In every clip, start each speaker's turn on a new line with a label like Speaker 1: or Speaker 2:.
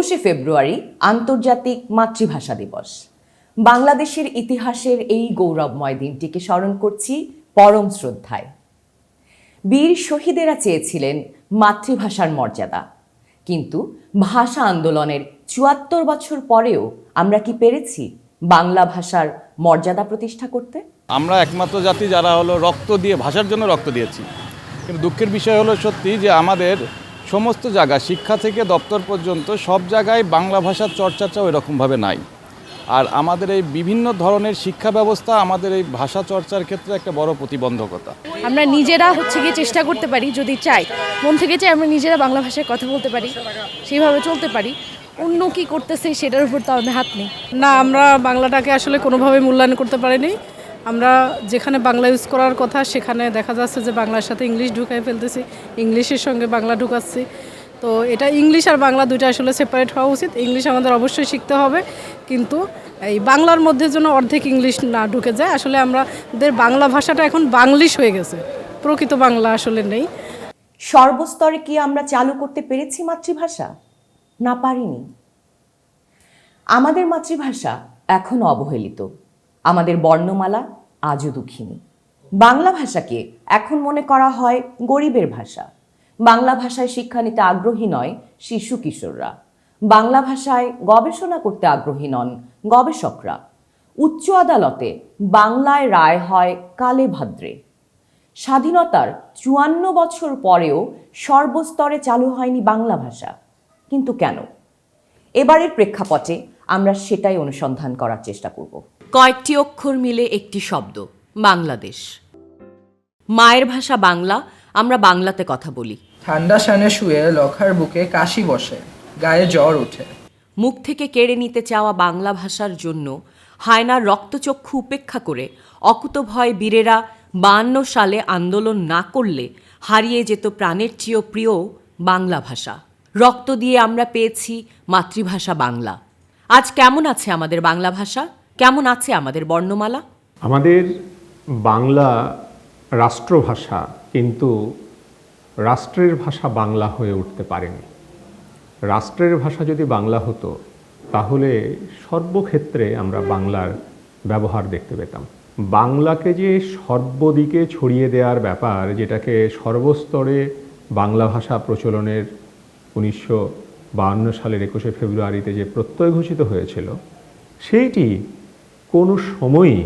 Speaker 1: 21শে ফেব্রুয়ারি আন্তর্জাতিক মাতৃভাষা দিবস। বাংলাদেশের ইতিহাসের এই গৌরবময় দিনটিকে স্মরণ করছি পরম শ্রদ্ধায়। বীর শহীদেরা চেয়েছিলেন মাতৃভাষার মর্যাদা, কিন্তু ভাষা আন্দোলনের ৭৪ বছর পরেও আমরা কি পেরেছি বাংলা ভাষার মর্যাদা প্রতিষ্ঠা করতে?
Speaker 2: আমরা একমাত্র জাতি যারা রক্ত দিয়ে ভাষার জন্য রক্ত দিয়েছি, কিন্তু দুঃখের বিষয় সত্যি যে আমাদের সমস্ত জায়গা শিক্ষা থেকে দপ্তর পর্যন্ত সব জায়গায় বাংলা ভাষার চর্চাটা ওই রকমভাবে নাই। আর আমাদের এই বিভিন্ন ধরনের শিক্ষা ব্যবস্থা আমাদের এই ভাষা চর্চার ক্ষেত্রে একটা বড় প্রতিবন্ধকতা।
Speaker 3: আমরা নিজেরা গিয়ে চেষ্টা করতে পারি, যদি চাই, মন থেকে চাই, আমরা নিজেরা বাংলা ভাষায় কথা বলতে পারি, সেইভাবে চলতে পারি। অন্য কি করতেছে সেটার উপর তো আমাদের হাত নেই।
Speaker 4: না, আমরা বাংলাটাকে আসলে কোনোভাবে মূল্যায়ন করতে পারিনি। আমরা যেখানে বাংলা ইউজ করার কথা সেখানে দেখা যাচ্ছে যে বাংলার সাথে ইংলিশ ঢুকাই ফেলতেছি, ইংলিশের সঙ্গে বাংলা ঢুকাচ্ছি। তো এটা ইংলিশ আর বাংলা দুইটা আসলে সেপারেট হওয়া উচিত। ইংলিশ আমাদের অবশ্যই শিখতে হবে, কিন্তু এই বাংলার মধ্যে যেন অর্ধেক ইংলিশ না ঢুকে যায়। আসলে আমাদের বাংলা ভাষাটা এখন বাংলিশ হয়ে গেছে, প্রকৃত বাংলা আসলে নেই।
Speaker 1: সর্বস্তরে কি আমরা চালু করতে পেরেছি মাতৃভাষা? না, পারিনি। আমাদের মাতৃভাষা এখনো অবহেলিত, আমাদের বর্ণমালা আজও দুঃখিনী। বাংলা ভাষাকে এখন মনে করা হয় গরিবের ভাষা। বাংলা ভাষায় শিক্ষা নিতে আগ্রহী নয় শিশু কিশোররা, বাংলা ভাষায় গবেষণা করতে আগ্রহী নন গবেষকরা। উচ্চ আদালতে বাংলায় রায় হয় কালে ভাদ্রে। স্বাধীনতার ৫৪ বছর পরেও সর্বস্তরে চালু হয়নি বাংলা ভাষা, কিন্তু কেন? এবারের প্রেক্ষাপটে আমরা সেটাই অনুসন্ধান করার চেষ্টা করব। কয়েকটি অক্ষর মিলে একটি শব্দ, বাংলাদেশ। মায়ের ভাষা বাংলা, আমরা বাংলাতে কথা বলি।
Speaker 5: ঠান্ডা সানে শুয়ে লখার বুকে কাশি বসে, গায়ে জ্বর ওঠে।
Speaker 1: মুখ থেকে কেড়ে নিতে চাওয়া বাংলা ভাষার জন্য হায়নার রক্তচক্ষু উপেক্ষা করে অকুতভয় বীরেরা ৫২ সালে আন্দোলন না করলে হারিয়ে যেত প্রাণের চেয়েও প্রিয় বাংলা ভাষা। রক্ত দিয়ে আমরা পেয়েছি মাতৃভাষা বাংলা। আজ কেমন আছে আমাদের বাংলা ভাষা? কেমন আছে আমাদের বর্ণমালা?
Speaker 6: আমাদের বাংলা রাষ্ট্রভাষা, কিন্তু রাষ্ট্রের ভাষা বাংলা হয়ে উঠতে পারেনি। রাষ্ট্রের ভাষা যদি বাংলা হতো তাহলে সর্বক্ষেত্রে আমরা বাংলার ব্যবহার দেখতে পেতাম। বাংলাকে যে সর্বদিকে ছড়িয়ে দেওয়ার ব্যাপার, যেটাকে সর্বস্তরে বাংলা ভাষা প্রচলনের ১৯৫২ সালের ২১শে ফেব্রুয়ারিতে যে প্রত্যয় ঘোষিত হয়েছিল, সেইটি কোনো সময়ই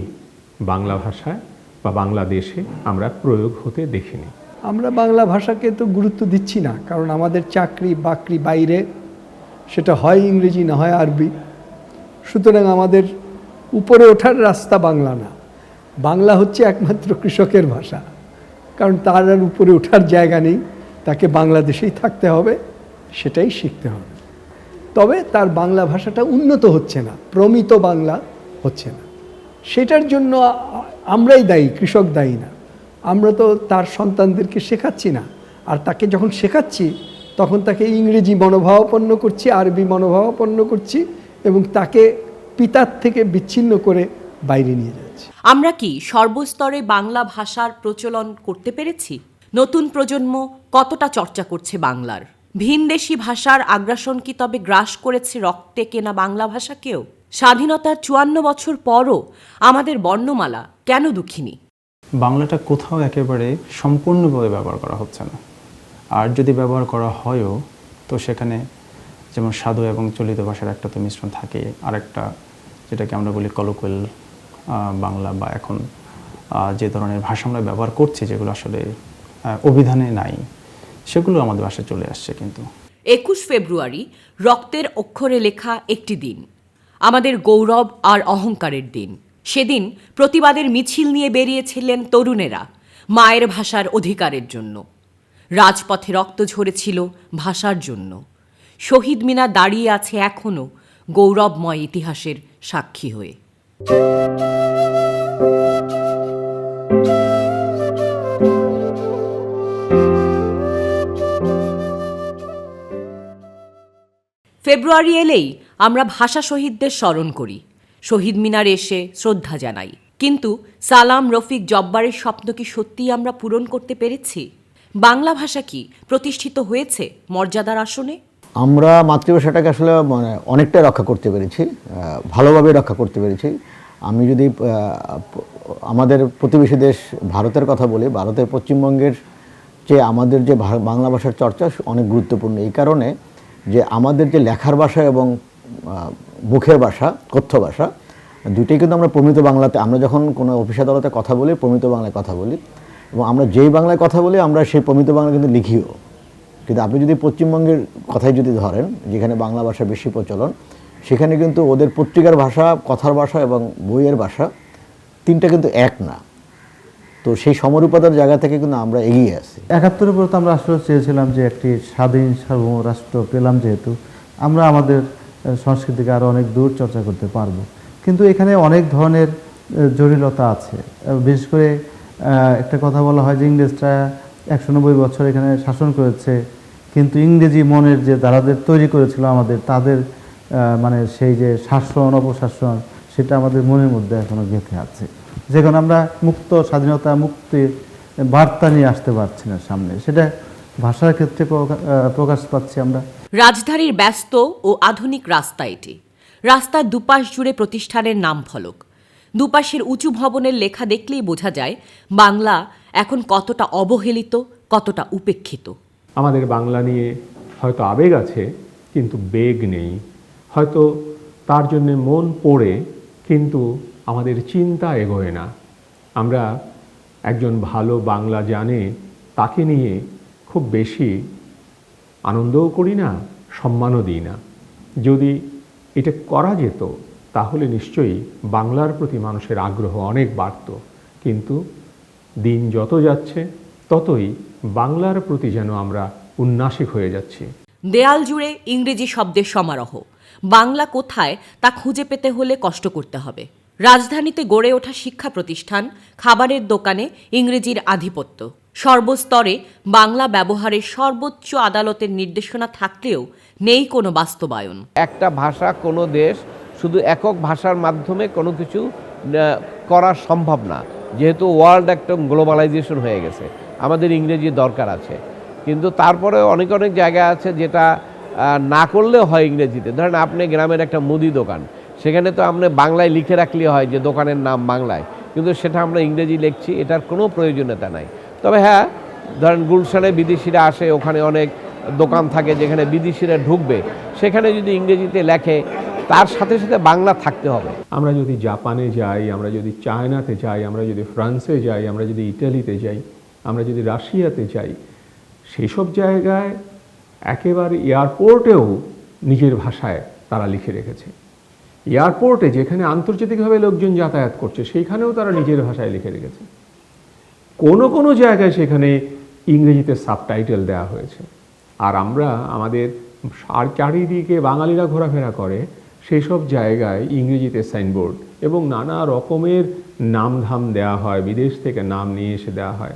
Speaker 6: বাংলা ভাষায় বা বাংলাদেশে আমরা প্রয়োগ হতে দেখিনি।
Speaker 7: আমরা বাংলা ভাষাকে তো গুরুত্ব দিচ্ছি না, কারণ আমাদের চাকরি বাকরি বাইরে, সেটা হয় ইংরেজি না হয় আরবি। সুতরাং আমাদের উপরে ওঠার রাস্তা বাংলা না, বাংলা হচ্ছে একমাত্র কৃষকের ভাষা, কারণ তার আর উপরে ওঠার জায়গা নেই, তাকে বাংলাদেশেই থাকতে হবে, সেটাই শিখতে হবে। তবে তার বাংলা ভাষাটা উন্নত হচ্ছে না, প্রমিত বাংলা হচ্ছে না। সেটার জন্য আমরাই দায়ী, কৃষক দায়ী না। আমরা তো তার সন্তানদেরকে শেখাচ্ছি না, আর তাকে যখন শেখাচ্ছি তখন তাকে ইংরেজি মনোভাবাপন্ন করছি, আরবি মনোভাবাপন্ন করছি, এবং তাকে পিতার থেকে বিচ্ছিন্ন করে বাইরে নিয়ে যাচ্ছি।
Speaker 1: আমরা কি সর্বস্তরে বাংলা ভাষার প্রচলন করতে পেরেছি? নতুন প্রজন্ম কতটা চর্চা করছে বাংলার? ভিনদেশি ভাষার আগ্রাসন কি তবে গ্রাস করেছে রক্তে কেনা বাংলা ভাষাকেও? স্বাধীনতার ৫৪ বছর পরও আমাদের বর্ণমালা কেন দুঃখিনী?
Speaker 8: বাংলাটা কোথাও একেবারে সম্পূর্ণভাবে ব্যবহার করা হচ্ছে না, আর যদি ব্যবহার করা হয়ও তো সেখানে যেমন সাধু এবং চলিত ভাষার একটা তো মিশ্রণ থাকে, আর একটা যেটাকে আমরা বলি কলোকুয়াল বাংলা, বা এখন যে ধরনের ভাষা আমরা ব্যবহার করছি যেগুলো আসলে অভিধানে নাই, সেগুলো আমাদের ভাষায় চলে আসছে। কিন্তু
Speaker 1: ২১ ফেব্রুয়ারি রক্তের অক্ষরে লেখা একটি দিন, আমাদের গৌরব আর অহংকারের দিন। সেদিন প্রতিবাদের মিছিল নিয়ে বেরিয়েছিলেন তরুণেরা মায়ের ভাষার অধিকারের জন্য। রাজপথে রক্ত ঝরেছিল ভাষার জন্য। শহীদ মিনার দাঁড়িয়ে আছে এখনো গৌরবময় ইতিহাসের সাক্ষী হয়ে। ফেব্রুয়ারি এলেই আমরা ভাষা শহীদদের স্মরণ করি, শহীদ মিনারে এসে শ্রদ্ধা জানাই। কিন্তু সালাম, রফিক, জব্বারের স্বপ্ন কি সত্যিই আমরা পূরণ করতে পেরেছি? বাংলা ভাষা কি প্রতিষ্ঠিত হয়েছে মর্যাদার আসনে?
Speaker 9: আমরা মাতৃভাষাটাকে আসলে মানে অনেকটাই রক্ষা করতে পেরেছি, ভালোভাবে রক্ষা করতে পেরেছি। আমি যদি আমাদের প্রতিবেশী দেশ ভারতের কথা বলি, ভারতের পশ্চিমবঙ্গের চেয়ে আমাদের যে বাংলা ভাষার চর্চা অনেক গুরুত্বপূর্ণ, এই কারণে যে আমাদের যে লেখার ভাষা এবং মুখের ভাষা, কথ্য ভাষা, দুইটাই কিন্তু আমরা প্রমিত বাংলাতে, আমরা যখন কোনো অফিস আদালতে কথা বলি প্রমিত বাংলায় কথা বলি, এবং আমরা যেই বাংলায় কথা বলি আমরা সেই প্রমিত বাংলা কিন্তু লিখিও। কিন্তু আপনি যদি পশ্চিমবঙ্গের কথাই যদি ধরেন, যেখানে বাংলা ভাষা বেশি প্রচলন, সেখানে কিন্তু ওদের পত্রিকার ভাষা, কথার ভাষা এবং বইয়ের ভাষা তিনটা কিন্তু এক না। তো সেই সমরূপতার জায়গা থেকে কিন্তু আমরা এগিয়ে আছি।
Speaker 10: ৭১-এর পর তো আমরা আসলে চেয়েছিলাম যে একটি স্বাধীন সার্বভৌম রাষ্ট্র পেলাম, যেহেতু আমরা আমাদের সংস্কৃতিকে আরও অনেক দূর চর্চা করতে পারবো। কিন্তু এখানে অনেক ধরনের জটিলতা আছে। বিশেষ করে একটা কথা বলা হয় যে ইংরেজরা ১৯০ বছর এখানে শাসন করেছে, কিন্তু ইংরেজি মনের যে যারাদের তৈরি করেছিল আমাদের, তাদের মানে সেই যে শাসন অপশাসন, সেটা আমাদের মনের মধ্যে এখনও গেঁথে আছে। যেখানে আমরা মুক্ত স্বাধীনতা, মুক্তির বার্তা নিয়ে আসতে পারছি না সামনে, সেটা ভাষার ক্ষেত্রে প্রকাশ পাচ্ছি আমরা।
Speaker 1: রাজধানীর ব্যস্ত ও আধুনিক রাস্তা এটি। রাস্তার দুপাশ জুড়ে প্রতিষ্ঠানের নাম ফলক। দুপাশের উঁচু ভবনের লেখা দেখলেই বোঝা যায় বাংলা এখন কতটা অবহেলিত, কতটা উপেক্ষিত।
Speaker 6: আমাদের বাংলা নিয়ে হয়তো আবেগ আছে কিন্তু বেগ নেই, হয়তো তার জন্যে মন পড়ে কিন্তু আমাদের চিন্তা এগোয় না। আমরা একজন ভালো বাংলা জানে তাকে নিয়ে খুব বেশি আনন্দও করি না, সম্মানও দিই না। যদি এটা করা যেত তাহলে নিশ্চয়ই বাংলার প্রতি মানুষের আগ্রহ অনেক বাড়ত, কিন্তু দিন যত যাচ্ছে ততই বাংলার প্রতি যেন আমরা উন্নাসিক হয়ে যাচ্ছি।
Speaker 1: দেয়াল জুড়ে ইংরেজি শব্দের সমারোহ। বাংলা কোথায় তা খুঁজে পেতে হলে কষ্ট করতে হবে। রাজধানীতে গড়ে ওঠা শিক্ষা প্রতিষ্ঠান, খাবারের দোকানে ইংরেজির আধিপত্য। সর্বস্তরে বাংলা ব্যবহারের সর্বোচ্চ আদালতের নির্দেশনা থাকলেও নেই কোনো বাস্তবায়ন।
Speaker 11: একটা ভাষা, কোনো দেশ শুধু একক ভাষার মাধ্যমে কোনো কিছু করা সম্ভব না, যেহেতু ওয়ার্ল্ড একটা গ্লোবালাইজেশন হয়ে গেছে। আমাদের ইংরেজি দরকার আছে, কিন্তু তারপরে অনেক অনেক জায়গা আছে যেটা না করলেও হয় ইংরেজিতে। ধরেন আপনি গ্রামের একটা মুদি দোকান, সেখানে তো আপনি বাংলায় লিখে রাখলে হয় যে দোকানের নাম বাংলায়, কিন্তু সেটা আমরা ইংরেজি লিখছি, এটার কোনো প্রয়োজনীয়তা নাই। তবে হ্যাঁ, ধরেন গুলশানে বিদেশিরা আসে, ওখানে অনেক দোকান থাকে যেখানে বিদেশিরা ঢুকবে, সেখানে যদি ইংরেজিতে লেখে তার সাথে সাথে বাংলা থাকতে হবে।
Speaker 6: আমরা যদি জাপানে যাই, আমরা যদি চায়নাতে যাই, আমরা যদি ফ্রান্সে যাই, আমরা যদি ইটালিতে যাই, আমরা যদি রাশিয়াতে যাই, সেসব জায়গায় একেবারে এয়ারপোর্টেও নিজের ভাষায় তারা লিখে রেখেছে। এয়ারপোর্টে যেখানে আন্তর্জাতিকভাবে লোকজন যাতায়াত করছে সেইখানেও তারা নিজের ভাষায় লিখে রেখেছে। কোনো কোনো জায়গায় সেখানে ইংরেজিতে সাবটাইটেল দেওয়া হয়েছে। আর আমরা আমাদের চারিদিকে বাঙালিরা ঘোরাফেরা করে, সেই সব জায়গায় ইংরেজিতে সাইনবোর্ড এবং নানা রকমের নামধাম দেওয়া হয়, বিদেশ থেকে নাম নিয়ে এসে দেওয়া হয়।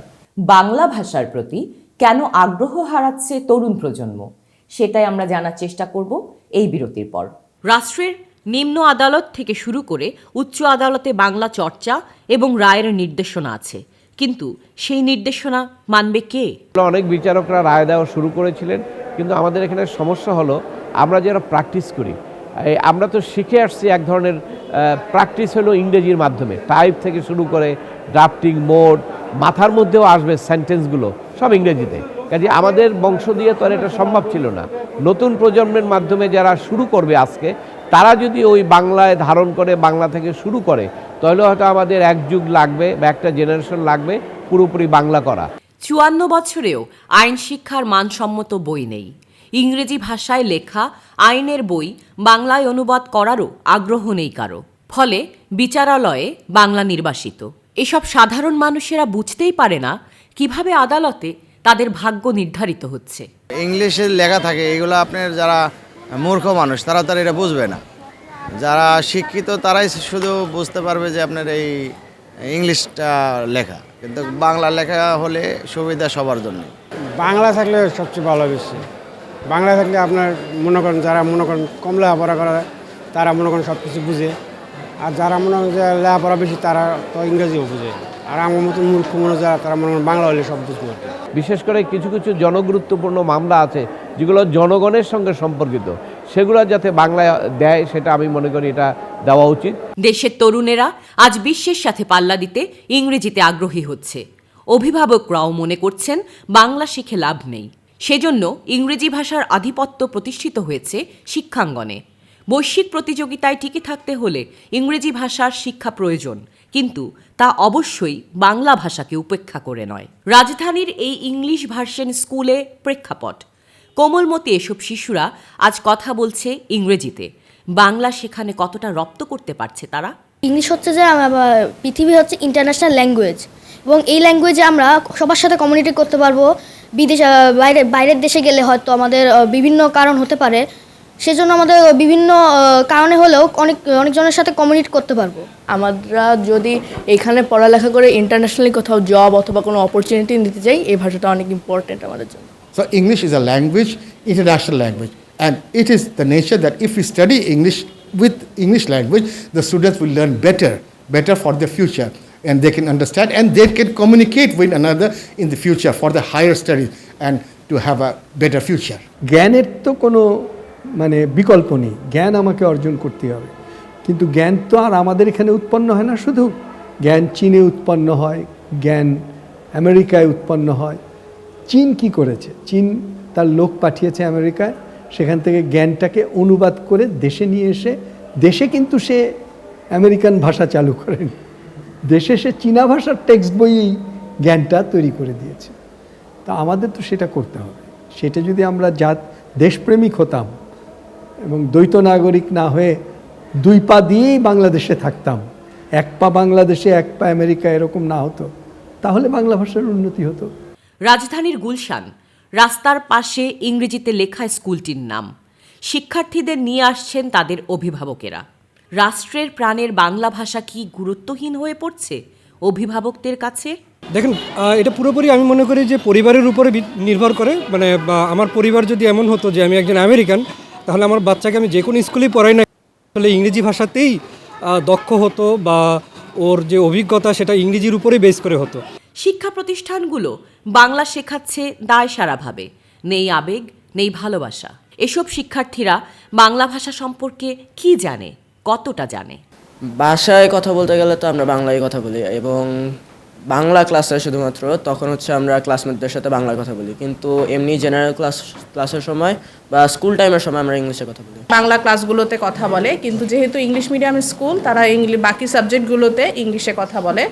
Speaker 1: বাংলা ভাষার প্রতি কেন আগ্রহ হারাচ্ছে তরুণ প্রজন্ম, সেটাই আমরা জানার চেষ্টা করব এই বিরতির পর। রাষ্ট্রের নিম্ন আদালত থেকে শুরু করে উচ্চ আদালতে বাংলা চর্চা এবং রায়ের নির্দেশনা আছে, কিন্তু সেই নির্দেশনা মানবে কে?
Speaker 11: অনেক বিচারকরা রায় দেওয়া শুরু করেছিলেন, কিন্তু আমাদের এখানে সমস্যা হলো আমরা যারা প্র্যাকটিস করি, আমরা তো শিখে আসছি এক ধরনের প্র্যাকটিস হলো ইংরেজির মাধ্যমে, টাইপ থেকে শুরু করে ড্রাফটিং, মোড, মাথার মধ্যেও আসবে সেন্টেন্সগুলো সব ইংরেজিতে। কাজে আমাদের বংশ দিয়ে তো আর এটা সম্ভব ছিল না। নতুন প্রজন্মের মাধ্যমে যারা শুরু করবে আজকে, তারা যদি ওই বাংলায় ধারণ করে, বাংলা থেকে শুরু করে, তাহলে হয়তো আমাদের এক যুগ লাগবে বা একটা জেনারেশন লাগবে পুরোপুরি বাংলা করা।
Speaker 1: 54 বছরেও আইন শিক্ষার মানসম্মত বই নেই। ইংরেজি ভাষায় লেখা আইনের বই বাংলায় অনুবাদ করারও আগ্রহ নেই কারো। ফলে বিচারালয়ে বাংলা নির্বাসিত। এসব সাধারণ মানুষেরা বুঝতেই পারে না কিভাবে আদালতে তাদের ভাগ্য নির্ধারিত হচ্ছে।
Speaker 12: ইংলিশে লেখা থাকে, এগুলো আপনার যারা মূর্খ মানুষ তারা তার এটা বুঝবে না। যারা শিক্ষিত তারাই শুধু বুঝতে পারবে যে আপনার এই ইংলিশটা লেখা, কিন্তু বাংলা লেখা হলে সুবিধা সবার জন্য।
Speaker 13: বাংলা থাকলে সবচেয়ে ভালো, বেশি বাংলা থাকলে আপনার মনে করেন যারা মনে করেন কম লেখাপড়া করে তারা মনে করেন সব কিছু বুঝে, আর যারা মনে করেন যে লেখাপড়া বেশি তারা তো ইংরেজিও বুঝে, আর আমার মতো মূর্খ মনে যারা তারা মনে করেন বাংলা হলে সব বুঝতে পারবে।
Speaker 11: বিশেষ করে কিছু কিছু জনগুরুত্বপূর্ণ মামলা আছে যেগুলো জনগণের সঙ্গে সম্পর্কিত, সেগুলো যাতে বাংলায় দেয়, সেটা আমি মনে করি এটা দেওয়া উচিত।
Speaker 1: দেশের তরুণেরা আজ বিশ্বের সাথে পাল্লা দিতে ইংরেজিতে আগ্রহী হচ্ছে। অভিভাবকরাও মনে করছেন বাংলা শিখে লাভ নেই। সেজন্য ইংরেজি ভাষার আধিপত্য প্রতিষ্ঠিত হয়েছে শিক্ষাঙ্গনে। বৈশ্বিক প্রতিযোগিতায় টিকে থাকতে হলে ইংরেজি ভাষার শিক্ষা প্রয়োজন, কিন্তু তা অবশ্যই বাংলা ভাষাকে উপেক্ষা করে নয়। রাজধানীর এই ইংলিশ ভার্সন স্কুলে প্রেক্ষাপট। কোমলমতি এসব শিশুরা আজ কথা বলছে ইংরেজিতে। বাংলা সেখানে কতটা রপ্ত করতে পারছে তারা?
Speaker 14: ইংলিশ হচ্ছে যে পৃথিবী হচ্ছে ইন্টারন্যাশনাল ল্যাঙ্গুয়েজ, এবং এই ল্যাঙ্গুয়েজে আমরা সবার সাথে কমিউনিকেট করতে পারবো। বাইরের দেশে গেলে হয়তো আমাদের বিভিন্ন কারণ হতে পারে, সেজন্য আমাদের বিভিন্ন কারণে হলেও অনেকজনের সাথে কমিউনিকেট করতে পারবো।
Speaker 3: আমরা যদি এখানে পড়ালেখা করে ইন্টারন্যাশনালি কোথাও জব অথবা কোনো অপরচুনিটি নিতে যাই, এই ভাষাটা অনেক ইম্পর্টেন্ট আমাদের জন্য।
Speaker 15: So English is a language, international language, and it is the nature that if we study English with English language, the students will learn better for the future, and they can understand and they can communicate with another in the future for the higher studies and to have a better future.
Speaker 7: জ্ঞানের তো কোনো বিকল্প নেই, জ্ঞান আমাকে অর্জন করতে হবে। কিন্তু জ্ঞান তো আর আমাদের এখানে উৎপন্ন হয় না শুধু, জ্ঞান চীনে উৎপন্ন হয়, জ্ঞান আমেরিকায় উৎপন্ন হয়। চীন কি করেছে? চীন তার লোক পাঠিয়েছে আমেরিকায়, সেখান থেকে জ্ঞানটাকে অনুবাদ করে দেশে নিয়ে এসে দেশে কিন্তু সে আমেরিকান ভাষা চালু করেনি, দেশে সে চীনা ভাষার টেক্সট বইয়েই জ্ঞানটা তৈরি করে দিয়েছে। তা আমাদের তো সেটা করতে হবে। সেটা যদি আমরা দেশপ্রেমিক হতাম এবং দ্বৈত নাগরিক না হয়ে দুই পা দিয়েই বাংলাদেশে থাকতাম, এক পা বাংলাদেশে এক পা আমেরিকা, এরকম না হতো, তাহলে বাংলা ভাষার উন্নতি হতো।
Speaker 1: রাজধানীর গুলশান, রাস্তার পাশে ইংরেজিতে লেখা স্কুলটির নাম। শিক্ষার্থীদের নিয়ে আসছেন তাদের অভিভাবকেরা। রাষ্ট্রের প্রাণের বাংলা ভাষা কি গুরুত্বহীন হয়ে পড়ছে অভিভাবকদের কাছে?
Speaker 13: দেখুন, এটা পুরোপুরি আমি মনে করি যে পরিবারের উপরে নির্ভর করে। আমার পরিবার যদি এমন হতো যে আমি একজন আমেরিকান, তাহলে আমার বাচ্চাকে আমি যে কোনো স্কুলেই পড়াই না, তাহলে ইংরেজি ভাষাতেই দক্ষ হতো, বা ওর যে অভিজ্ঞতা সেটা ইংরেজির উপরেই বেস করে হতো।
Speaker 1: শিক্ষা প্রতিষ্ঠানগুলো বাংলা শেখাচ্ছে দায় সারাভাবে, নেই আবেগ, নেই ভালোবাসা। এসব শিক্ষার্থীরা বাংলা ভাষা সম্পর্কে কি জানে, কতটা জানে?
Speaker 16: ভাষায় কথা বলতে গেলে তো আমরা বাংলায় কথা বলি, এবং বাংলা ক্লাসে শুধুমাত্র তখন হচ্ছে আমরা ক্লাসমেটদের সাথে বাংলায় কথা বলি, কিন্তু এমনি জেনারেল ক্লাসের সময় বা স্কুল টাইমের সময় আমরা ইংলিশে কথা বলি।
Speaker 3: বাংলা ক্লাসগুলোতে কথা বলে, কিন্তু যেহেতু ইংলিশ মিডিয়ামের স্কুল, তারা বাকি সাবজেক্টগুলোতে ইংলিশে কথা বলে।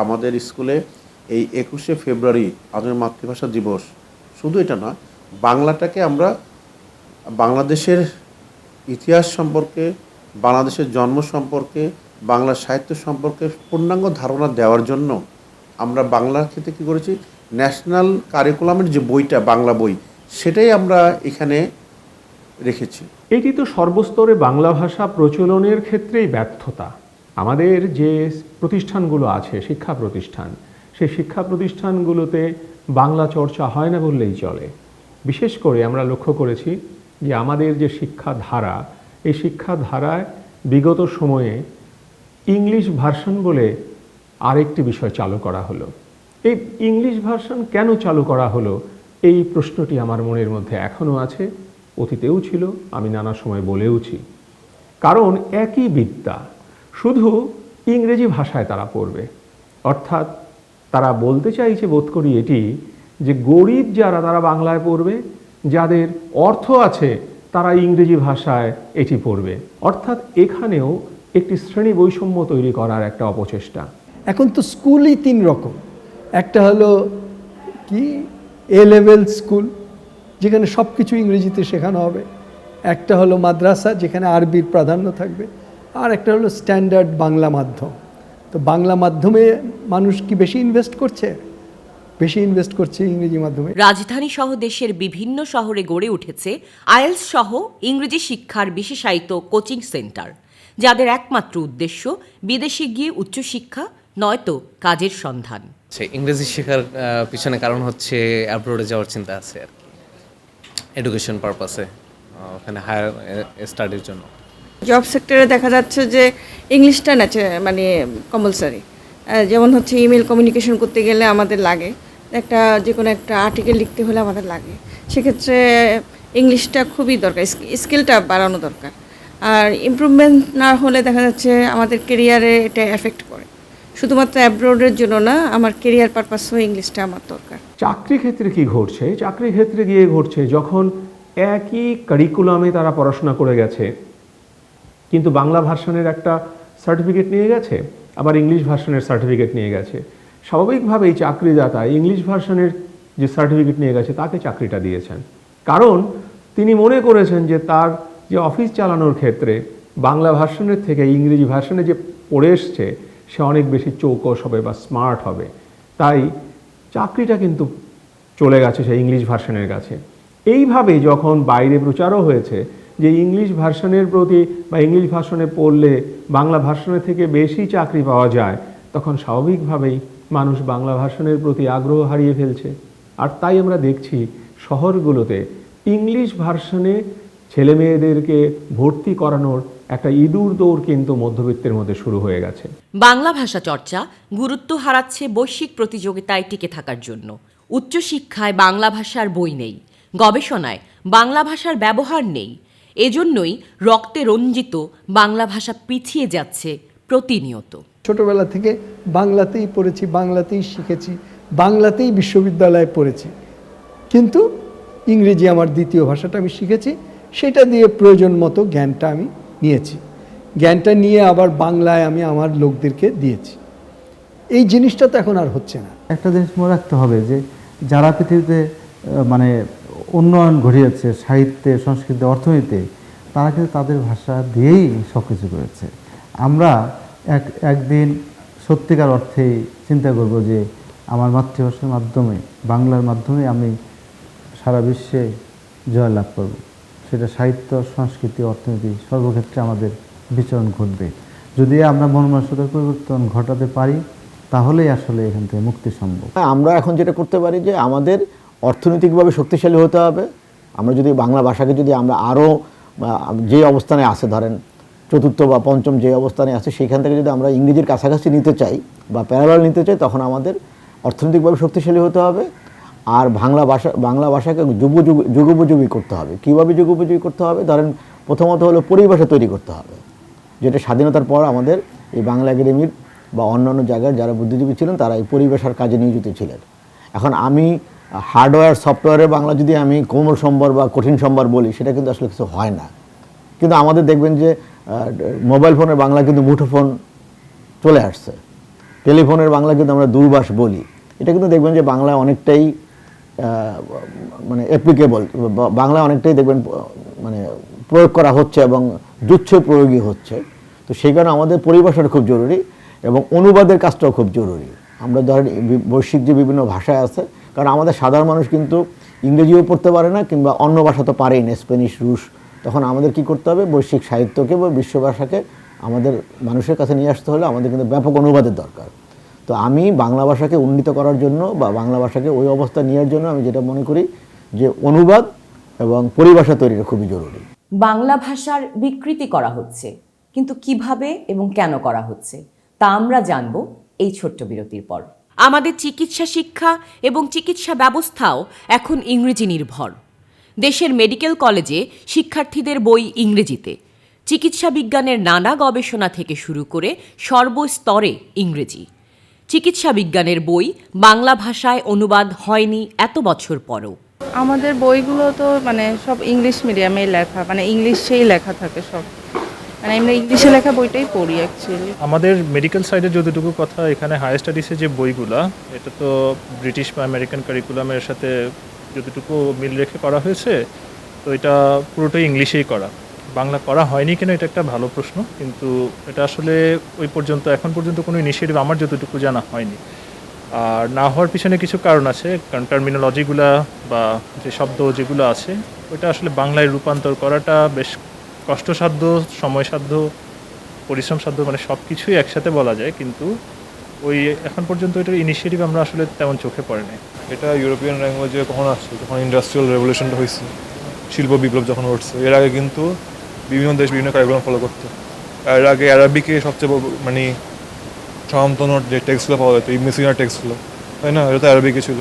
Speaker 17: আমাদের স্কুলে এই 21শে ফেব্রুয়ারি আমাদের মাতৃভাষা দিবস, শুধু এটা না, বাংলাটাকে আমরা বাংলাদেশের ইতিহাস সম্পর্কে, বাংলাদেশের জন্ম সম্পর্কে, বাংলা সাহিত্য সম্পর্কে পূর্ণাঙ্গ ধারণা দেওয়ার জন্য আমরা বাংলার ক্ষেত্রে কী করেছি, ন্যাশনাল কারিকুলামের যে বইটা, বাংলা বই, সেটাই আমরা এখানে রেখেছি।
Speaker 6: এটি তো সর্বস্তরে বাংলা ভাষা প্রচলনের ক্ষেত্রেই ব্যর্থতা। আমাদের যে প্রতিষ্ঠানগুলো আছে, শিক্ষা প্রতিষ্ঠান, সেই শিক্ষা প্রতিষ্ঠানগুলোতে বাংলা চর্চা হয় না বললেই চলে। বিশেষ করে আমরা লক্ষ্য করেছি যে আমাদের যে শিক্ষাধারা, এই শিক্ষাধারায় বিগত সময়ে ইংলিশ ভার্সন বলে আরেকটি বিষয় চালু করা হলো। এই ইংলিশ ভার্সন কেন চালু করা হলো, এই প্রশ্নটি আমার মনের মধ্যে এখনও আছে, অতীতেও ছিল, আমি নানা সময় বলেওছি। কারণ একই বিদ্যা, শুধু ইংরেজি ভাষায় তারা পড়বে। অর্থাৎ তারা বলতে চাইছে, বোধ করি এটি, যে গরিব যারা তারা বাংলায় পড়বে, যাদের অর্থ আছে তারা ইংরেজি ভাষায় এটি পড়বে। অর্থাৎ এখানেও একটি শ্রেণী বৈষম্য তৈরি করার একটা অপচেষ্টা।
Speaker 7: এখন তো স্কুলই 3 রকম। একটা হলো কি এ লেভেল স্কুল, যেখানে সব কিছু ইংরেজিতে শেখানো হবে। একটা হলো মাদ্রাসা, যেখানে আরবির প্রাধান্য থাকবে। আর একটা হলো স্ট্যান্ডার্ড বাংলা মাধ্যম। তো বাংলা মাধ্যমে মানুষ কি বেশি ইনভেস্ট করছে? বেশি ইনভেস্ট করছে ইংরেজি মাধ্যমে।
Speaker 1: রাজধানী সহ দেশের বিভিন্ন শহরে গড়ে উঠেছে আইএলস সহ ইংরেজি শিক্ষার বিশেষায়িত কোচিং সেন্টার, যাদের একমাত্র উদ্দেশ্য বিদেশে গিয়ে উচ্চশিক্ষা নয়তো কাজের সন্ধান।
Speaker 18: ইংরেজি শেখার পিছনে কারণ হচ্ছে অ্যাব্রোডে যাওয়ার চিন্তা আছে আর কি, এডুকেশন পারপাসে, ওখানে হায়ার স্টাডির জন্য।
Speaker 19: জব সেক্টরে দেখা যাচ্ছে যে ইংলিশটা কম্পালসারি। যেমন হচ্ছে ইমেল কমিউনিকেশন করতে গেলে আমাদের লাগে, যে কোনো একটা আর্টিকেল লিখতে হলে আমাদের লাগে। সেক্ষেত্রে ইংলিশটা খুবই দরকার, স্কিলটা বাড়ানো দরকার। আর ইমপ্রুভমেন্ট না হলে দেখা যাচ্ছে আমাদের কেরিয়ারে এটা এফেক্ট করে। শুধুমাত্র অ্যাব্রোডের জন্য না, আমার কেরিয়ার পারপাসেও ইংলিশটা আমার দরকার।
Speaker 6: চাকরি ক্ষেত্রে কি ঘটছে? চাকরি ক্ষেত্রে গিয়ে ঘটছে যখন একই কারিকুলামে তারা পড়াশোনা করে গেছে, কিন্তু বাংলা ভার্সনের একটা সার্টিফিকেট নিয়ে গেছে, আবার ইংলিশ ভার্সনের সার্টিফিকেট নিয়ে গেছে। স্বাভাবিকভাবেই চাকরিদাতা ইংলিশ ভার্সনের যে সার্টিফিকেট নিয়ে গেছে তাকে চাকরিটা দিয়েছেন, কারণ তিনি মনে করেছেন যে তার যে অফিস চালানোর ক্ষেত্রে বাংলা ভার্সনের থেকে ইংরেজি ভার্সনে যে পড়ে এসছে সে অনেক বেশি চৌকস হবে বা স্মার্ট হবে, তাই চাকরিটা কিন্তু চলে গেছে সেই ইংলিশ ভার্সনের কাছে। এইভাবে যখন বাইরে প্রচারও হয়েছে যে ইংলিশ ভার্সনের প্রতি বা ইংলিশ ভার্সনে পড়লে বাংলা ভার্সনের থেকে বেশি চাকরি পাওয়া যায়, তখন স্বাভাবিকভাবেই মানুষ বাংলা ভার্সনের প্রতি আগ্রহ হারিয়ে ফেলছে। আর তাই আমরা দেখছি শহরগুলোতে ইংলিশ ভার্সনে ছেলে মেয়েদেরকে ভর্তি করানোর একটা ইঁদুর দৌড় কিন্তু মধ্যবিত্তের মধ্যে শুরু হয়ে গেছে।
Speaker 1: বাংলা ভাষা চর্চা গুরুত্ব হারাচ্ছে বৈশ্বিক প্রতিযোগিতায় টিকে থাকার জন্য। উচ্চশিক্ষায় বাংলা ভাষার বই নেই, গবেষণায় বাংলা ভাষার ব্যবহার নেই। এজন্যই রক্তে রঞ্জিত বাংলা ভাষা পিছিয়ে যাচ্ছে প্রতিনিয়ত।
Speaker 7: ছোটবেলা থেকে বাংলাতেই পড়েছি, বাংলাতেই শিখেছি, বাংলাতেই বিশ্ববিদ্যালয়ে পড়েছি, কিন্তু ইংরেজি আমার দ্বিতীয় ভাষাটা আমি শিখেছি, সেটা দিয়ে প্রয়োজন মতো জ্ঞানটা আমি নিয়েছি। জ্ঞানটা নিয়ে আবার বাংলায় আমি আমার লোকদেরকে দিয়েছি। এই জিনিসটা তো এখন আর হচ্ছে না।
Speaker 10: একটা জিনিস মনে রাখতে হবে যে যারা পৃথিবীতে মানে উন্নয়ন ঘটিয়েছে সাহিত্যে, সংস্কৃতিতে, অর্থনীতিতে, তারা কিন্তু তাদের ভাষা দিয়েই সব কিছু করেছে। আমরা একদিন সত্যিকার অর্থেই চিন্তা করব যে আমার মাতৃভাষার মাধ্যমে, বাংলার মাধ্যমে আমি সারা বিশ্বে জয়লাভ করব। সেটা সাহিত্য, সংস্কৃতি, অর্থনীতি সর্বক্ষেত্রে আমাদের বিচরণ ঘটবে। যদি আমরা মন মানসিকতার পরিবর্তন ঘটাতে পারি তাহলেই আসলে এখান থেকে মুক্তি সম্ভব।
Speaker 9: আমরা এখন যেটা করতে পারি যে আমাদের অর্থনৈতিকভাবে শক্তিশালী হতে হবে। আমরা যদি বাংলা ভাষাকে যদি আমরা আরও যে অবস্থানে আছে, ধরেন চতুর্থ বা পঞ্চম যে অবস্থানে আছে, সেইখান থেকে যদি আমরা ইংরেজির কাছাকাছি নিতে চাই বা প্যারালাল নিতে চাই, তখন আমাদের অর্থনৈতিকভাবে শক্তিশালী হতে হবে। আর বাংলা ভাষাকে যুগোপযোগী করতে হবে। কীভাবে যুগোপযোগী করতে হবে? ধরেন প্রথমত হলো পরিভাষা তৈরি করতে হবে, যেটা স্বাধীনতার পর আমাদের এই বাংলা একাডেমির বা অন্যান্য জায়গার যারা বুদ্ধিজীবী ছিলেন তারা এই পরিভাষার কাজে নিয়োজিত ছিলেন। এখন আমি হার্ডওয়্যার সফটওয়্যারের বাংলা যদি আমি কোমল সম্বর বা কঠিন সম্বর বলি, সেটা কিন্তু আসলে কিছু হয় না। কিন্তু আমাদের দেখবেন যে মোবাইল ফোনের বাংলা কিন্তু মুঠোফোন চলে আসছে, টেলিফোনের বাংলা কিন্তু আমরা দূরভাষ বলি। এটা কিন্তু দেখবেন যে বাংলায় অনেকটাই মানে অ্যাপ্লিকেবল, বাংলায় অনেকটাই দেখবেন মানে প্রয়োগ করা হচ্ছে এবং যুচ্ছ প্রয়োগী হচ্ছে। তো সেই কারণে আমাদের পরিভাষাটা খুব জরুরি এবং অনুবাদের কাজটাও খুব জরুরি। আমরা ধরেন বৈশ্বিক যে বিভিন্ন ভাষায় আছে, কারণ আমাদের সাধারণ মানুষ কিন্তু ইংরেজিও পড়তে পারে না কিংবা অন্য ভাষা তো পারেই না, স্প্যানিশ, রুশ। তখন আমাদের কি করতে হবে? বৈশ্বিক সাহিত্যকে বা বিশ্ব ভাষাকে আমাদের মানুষের কাছে নিয়ে আসতে হলে আমাদের কিন্তু ব্যাপক অনুবাদের দরকার। তো আমি বাংলা ভাষাকে উন্নীত করার জন্য বা বাংলা ভাষাকে ওই অবস্থা নেওয়ার জন্য আমি যেটা মনে করি যে অনুবাদ এবং পরিভাষা তৈরিটা খুবই জরুরি।
Speaker 1: বাংলা ভাষার বিকৃতি করা হচ্ছে, কিন্তু কিভাবে এবং কেন করা হচ্ছে তা আমরা জানব এই ছোট্ট বিরতির পর। আমাদের চিকিৎসা শিক্ষা এবং চিকিৎসা ব্যবস্থাও এখন ইংরেজি নির্ভর। দেশের মেডিকেল কলেজে শিক্ষার্থীদের বই ইংরেজিতে, চিকিৎসা বিজ্ঞানের নানা গবেষণা থেকে শুরু করে সর্বস্তরে ইংরেজি। চিকিৎসা বিজ্ঞানের বই বাংলা ভাষায় অনুবাদ হয়নি এত বছর পরও।
Speaker 20: আমাদের বইগুলো তো মানে সব ইংলিশ মিডিয়ামে লেখা, মানে ইংলিশেই লেখা থাকে সব, মানে আমরা ইংলিশে লেখা বইটাই পড়ি অ্যাকচুয়ালি।
Speaker 21: আমাদের মেডিকেল সাইডে যতটুকু কথা, এখানে হায়ার স্টাডিসে যে বইগুলা, এটা তো ব্রিটিশ বা আমেরিকান কারিকুলামের সাথে যতটুকু মিল রেখে করা হয়েছে, তো এটা পুরোটাই ইংলিশেই করা। বাংলা করা হয়নি কেন, এটা একটা ভালো প্রশ্ন, কিন্তু এটা আসলে ওই পর্যন্ত এখন পর্যন্ত কোনো ইনিশিয়েটিভ আমার যতটুকু জানা হয়নি। আর না হওয়ার পিছনে কিছু কারণ আছে, কারণ টার্মিনোলজিগুলা বা যে শব্দ যেগুলো আছে ওইটা আসলে বাংলায় রূপান্তর করাটা বেশ কষ্টসাধ্য, সময়সাধ্য, পরিশ্রমসাধ্য, মানে সব কিছুই একসাথে বলা যায়, কিন্তু ওই এখন পর্যন্ত এটার ইনিশিয়েটিভ আমরা আসলে তেমন চোখে পড়ে নাই।
Speaker 22: এটা ইউরোপিয়ান ল্যাঙ্গুয়েজে কখন আসছে, যখন ইন্ডাস্ট্রিয়াল রেভলিউশনটা হয়েছে, শিল্প বিপ্লব যখন উঠছে, এর আগে কিন্তু বিভিন্ন দেশ বিভিন্ন কারিকুলাম ফলো করতো। এর আগে অ্যারাবিকে সবচেয়ে মানে সমান্তর যে টেক্সটগুলো পাওয়া যেত, ইবনে সিনার টেক্সটগুলো, তাই না, এটা তো অ্যারাবিকে ছিল।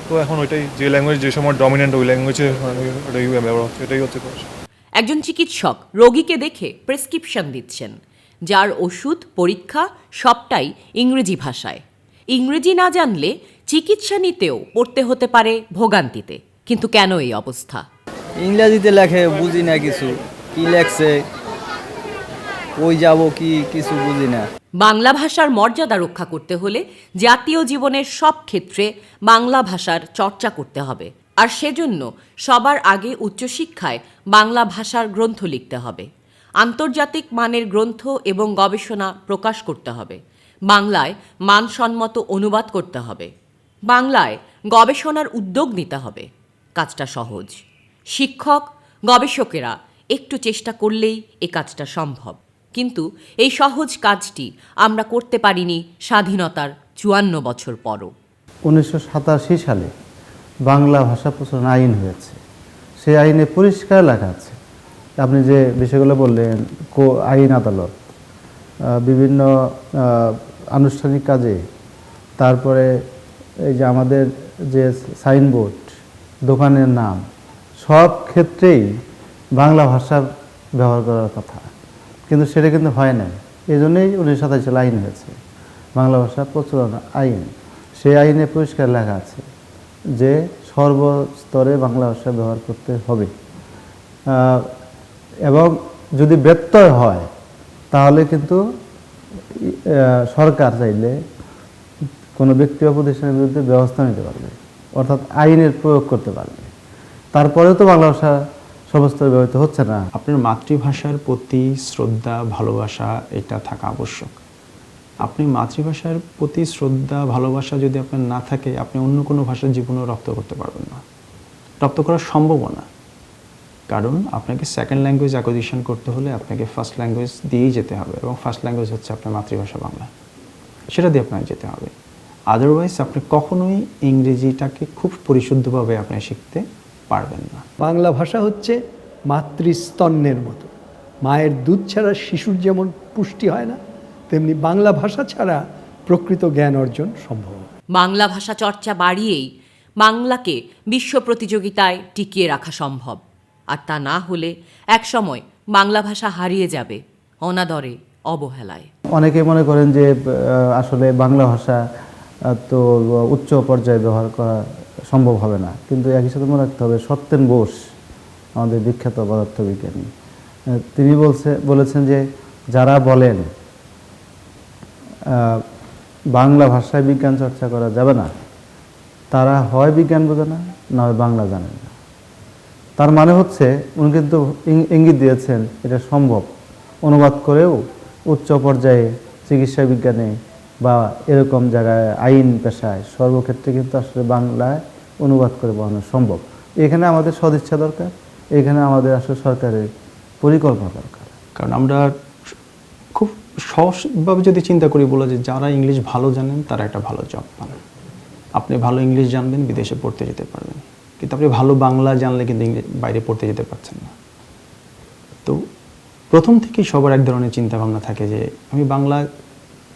Speaker 22: তো এখন ওইটাই যে ল্যাঙ্গুয়েজ যে সময় ডমিনেন্ট ওই ল্যাঙ্গুয়েজে ওটাই ব্যবহার হচ্ছে, এটাই হচ্ছে কথা।
Speaker 1: একজন চিকিৎসক রোগীকে দেখে প্রেসক্রিপশন দিচ্ছেন, যার ওষুধ পরীক্ষা সবটাই ইংরেজি ভাষায়। ইংরেজি না জানলে চিকিৎসা নিতেও পড়তে হতে পারে ভোগান্তিতে। কিন্তু কেন এই অবস্থা?
Speaker 2: ইংরেজিতে লেখে, বুঝি না কিছু, কি লেখছে ওই যাব কি কিছু বুঝি না।
Speaker 1: বাংলা ভাষার মর্যাদা রক্ষা করতে হলে জাতীয় জীবনের সব ক্ষেত্রে বাংলা ভাষার চর্চা করতে হবে। আর সেজন্য সবার আগে উচ্চশিক্ষায় বাংলা ভাষার গ্রন্থ লিখতে হবে, আন্তর্জাতিক মানের গ্রন্থ এবং গবেষণা প্রকাশ করতে হবে, বাংলায় মানসম্মত অনুবাদ করতে হবে, বাংলায় গবেষণার উদ্যোগ নিতে হবে। কাজটা সহজ। শিক্ষক, গবেষকেরা একটু চেষ্টা করলেই এ কাজটা সম্ভব। কিন্তু এই সহজ কাজটি আমরা করতে পারিনি স্বাধীনতার 54 বছর পরও।
Speaker 10: 1987 সালে বাংলা ভাষা প্রচলন আইন হয়েছে। সেই আইনে পরিষ্কার লেখা আছে, আপনি যে বিষয়গুলো বললেন, আইন আদালত, বিভিন্ন আনুষ্ঠানিক কাজে, তারপরে এই যে আমাদের যে সাইনবোর্ড, দোকানের নাম, সব ক্ষেত্রেই বাংলা ভাষা ব্যবহার করার কথা, কিন্তু সেটা কিন্তু হয় না। এই জন্যই 1987 সালে আইন হয়েছে, বাংলা ভাষা প্রচলন আইন। সেই আইনে পরিষ্কার লেখা আছে যে সর্বস্তরে বাংলা ভাষা ব্যবহার করতে হবে, এবং যদি ব্যত্যয় হয় তাহলে কিন্তু সরকার চাইলে কোনো ব্যক্তি বা প্রতিষ্ঠানের বিরুদ্ধে ব্যবস্থা নিতে পারবে, অর্থাৎ আইনের প্রয়োগ করতে পারবে। তারপরেও তো বাংলা ভাষা সর্বস্তরে ব্যবহৃত হচ্ছে না।
Speaker 8: আপনার মাতৃভাষার প্রতি শ্রদ্ধা, ভালোবাসা এটা থাকা আবশ্যক। আপনি মাতৃভাষার প্রতি শ্রদ্ধা, ভালোবাসা যদি আপনার না থাকে, আপনি অন্য কোনো ভাষার জীবনেও রপ্ত করতে পারবেন না, রপ্ত করা সম্ভব না। কারণ আপনাকে সেকেন্ড ল্যাঙ্গুয়েজ অ্যাকুইজিশন করতে হলে আপনাকে ফার্স্ট ল্যাঙ্গুয়েজ দিয়েই যেতে হবে, এবং ফার্স্ট ল্যাঙ্গুয়েজ হচ্ছে আপনার মাতৃভাষা বাংলা, সেটা দিয়ে আপনাকে যেতে হবে। আদারওয়াইজ আপনি কখনোই ইংরেজিটাকে খুব পরিশুদ্ধভাবে আপনি শিখতে পারবেন না।
Speaker 7: বাংলা ভাষা হচ্ছে মাতৃস্তন্যের মতো। মায়ের দুধ ছাড়া শিশুর যেমন পুষ্টি হয় না, তেমনি বাংলা ভাষা ছাড়া প্রকৃত জ্ঞান অর্জন সম্ভব।
Speaker 1: বাংলা ভাষা চর্চা বাড়িয়েই বাংলাকে বিশ্ব প্রতিযোগিতায় টিকিয়ে রাখা সম্ভব। আর তা না হলে একসময় বাংলা ভাষা হারিয়ে যাবে অনাদরে, অবহেলায়।
Speaker 10: অনেকে মনে করেন যে আসলে বাংলা ভাষা তো উচ্চ পর্যায়ে ব্যবহার করা সম্ভব হবে না, কিন্তু একই সাথে মনে রাখতে হবে সত্যেন বোস, আমাদের বিখ্যাত পদার্থবিজ্ঞানী, তিনি বলেছেন যে যারা বলেন বাংলা ভাষায় বিজ্ঞান চর্চা করা যাবে না, তারা হয় বিজ্ঞান বোঝে না, না হয় বাংলা জানে না। তার মানে হচ্ছে উনি কিন্তু ইঙ্গিত দিয়েছেন এটা সম্ভব, অনুবাদ করেও উচ্চ পর্যায়ে চিকিৎসা বিজ্ঞানে বা এরকম জায়গায় আইন পেশায় সর্বক্ষেত্রে কিন্তু আসলে বাংলায় অনুবাদ করে পড়ানো সম্ভব। এখানে আমাদের সদিচ্ছা দরকার, এখানে আমাদের আসলে সরকারের পরিকল্পনা দরকার।
Speaker 8: কারণ আমরা খুব সহজভাবে যদি চিন্তা করি, বলে যে যারা ইংলিশ ভালো জানেন তারা একটা ভালো জব পান। আপনি ভালো ইংলিশ জানবেন, বিদেশে পড়তে যেতে পারবেন, কিন্তু আপনি ভালো বাংলা জানলে কিন্তু বাইরে পড়তে যেতে পারছেন না। তো প্রথম থেকেই সবার এক ধরনের চিন্তাভাবনা থাকে যে আমি বাংলা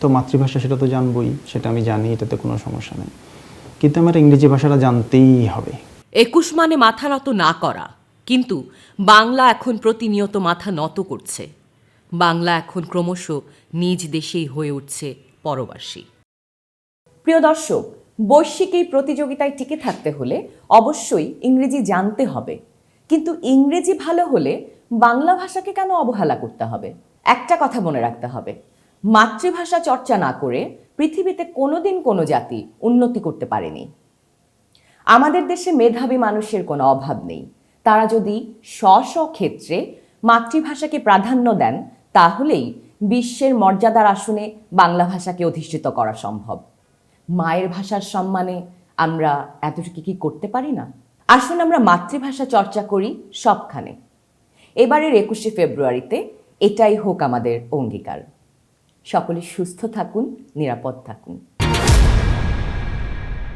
Speaker 8: তো মাতৃভাষা, সেটা তো জানবই, সেটা আমি জানি, এটাতে কোনো সমস্যা নেই, কিন্তু আমার ইংরেজি ভাষাটা জানতেই হবে।
Speaker 1: 21 মানে মাথা নত না করা, কিন্তু বাংলা এখন প্রতিনিয়ত মাথা নত করছে। বাংলা এখন ক্রমশ নিজ দেশেই হয়ে উঠছে পরবাসী। প্রিয় দর্শক, বৈশ্বিক এই প্রতিযোগিতায় টিকে থাকতে হলে অবশ্যই ইংরেজি জানতে হবে, কিন্তু ইংরেজি ভালো হলে বাংলা ভাষাকে কেন অবহেলা করতে হবে? একটা কথা মনে রাখতে হবে, মাতৃভাষা চর্চা না করে পৃথিবীতে কোনোদিন কোনো জাতি উন্নতি করতে পারেনি। আমাদের দেশে মেধাবী মানুষের কোনো অভাব নেই। তারা যদি স্ব ক্ষেত্রে মাতৃভাষাকে প্রাধান্য দেন, তাহলেই বিশ্বের মর্যাদার আসনে বাংলা ভাষাকে অধিষ্ঠিত করা সম্ভব। মায়ের ভাষার সম্মানে আমরা এতটুকু কি করতে পারি না? আসুন আমরা মাতৃভাষা চর্চা করি সবখানে। এবারের 21শে ফেব্রুয়ারিতে এটাই হোক আমাদের অঙ্গীকার। সকলে সুস্থ থাকুন, নিরাপদ থাকুন।